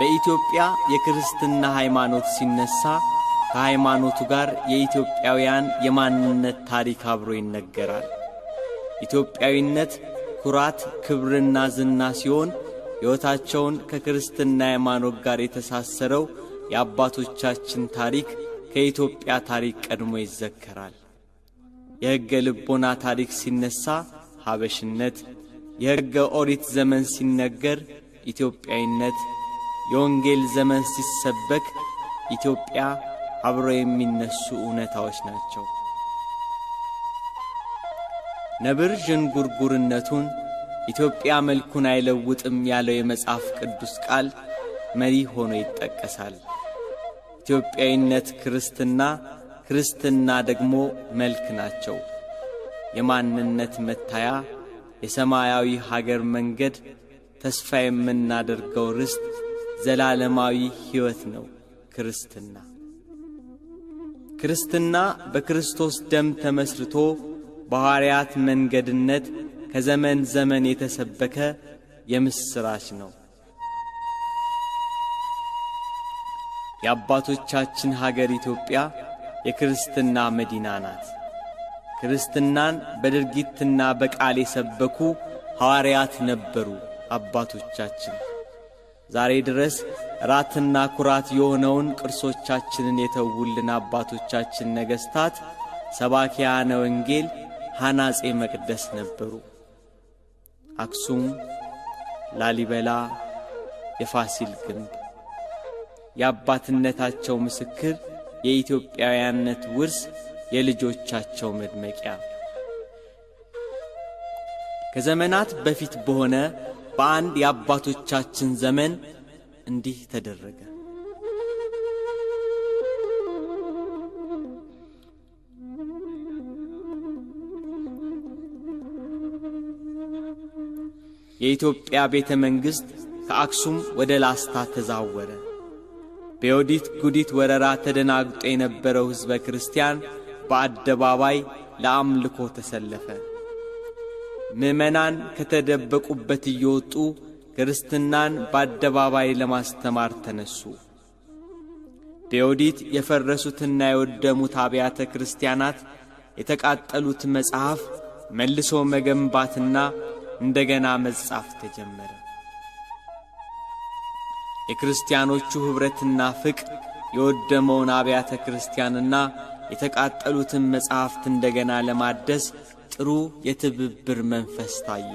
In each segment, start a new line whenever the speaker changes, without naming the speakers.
በኢትዮጵያ የክርስትና ሃይማኖት ሲነሳ ከሃይማኖቱ ጋር የኢትዮጵያውያን የማንነት ታሪክ አብሮ ይነገራል። ኢትዮጵያዊነት ኩራት፣ ክብርና ዝና ሲሆን ሕይወታቸውን ከክርስትና ሃይማኖት ጋር የተሳሰረው የአባቶቻችን ታሪክ ከኢትዮጵያ ታሪክ ቀድሞ ይዘከራል። የሕገ ልቦና ታሪክ ሲነሳ ሀበሽነት፣ የሕገ ኦሪት ዘመን ሲነገር ኢትዮጵያዊነት፣ የወንጌል ዘመን ሲሰበክ ኢትዮጵያ አብሮ የሚነሱ እውነታዎች ናቸው። ነብር ዥንጉርጉርነቱን ኢትዮጵያ መልኩን አይለውጥም ያለው የመጽሐፍ ቅዱስ ቃል መሪ ሆኖ ይጠቀሳል። ኢትዮጵያዊነት ክርስትና፣ ክርስትና ደግሞ መልክ ናቸው። የማንነት መታያ፣ የሰማያዊ ሀገር መንገድ፣ ተስፋ የምናደርገው ርስት፣ ዘላለማዊ ሕይወት ነው ክርስትና። ክርስትና በክርስቶስ ደም ተመስርቶ በሐዋርያት መንገድነት ከዘመን ዘመን የተሰበከ የምስራች ነው። የአባቶቻችን ሀገር ኢትዮጵያ የክርስትና መዲና ናት። ክርስትናን በድርጊትና በቃል የሰበኩ ሐዋርያት ነበሩ አባቶቻችን። ዛሬ ድረስ ራትና ኩራት የሆነውን ቅርሶቻችንን የተውልን አባቶቻችን ነገሥታት ሰባኪያነ ወንጌል፣ ሐናጼ መቅደስ ነበሩ። አክሱም፣ ላሊበላ፣ የፋሲል ግንብ የአባትነታቸው ምስክር፣ የኢትዮጵያውያንነት ውርስ፣ የልጆቻቸው መድመቂያ። ከዘመናት በፊት በሆነ በአንድ የአባቶቻችን ዘመን እንዲህ ተደረገ። የኢትዮጵያ ቤተ መንግሥት ከአክሱም ወደ ላስታ ተዛወረ። በዮዲት ጉዲት ወረራ ተደናግጦ የነበረው ሕዝበ ክርስቲያን በአደባባይ ለአምልኮ ተሰለፈ። ምዕመናን ከተደበቁበት እየወጡ ክርስትናን በአደባባይ ለማስተማር ተነሱ። በዮዲት የፈረሱትና የወደሙት አብያተ ክርስቲያናት፣ የተቃጠሉት መጽሐፍ መልሶ መገንባትና እንደገና መጻፍ ተጀመረ። የክርስቲያኖቹ ኅብረትና ፍቅር የወደመውን አብያተ ክርስቲያንና የተቃጠሉትን መጽሐፍት እንደገና ለማደስ ጥሩ የትብብር መንፈስ ታየ።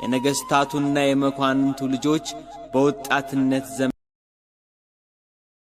የነገሥታቱና የመኳንንቱ ልጆች በወጣትነት ዘመን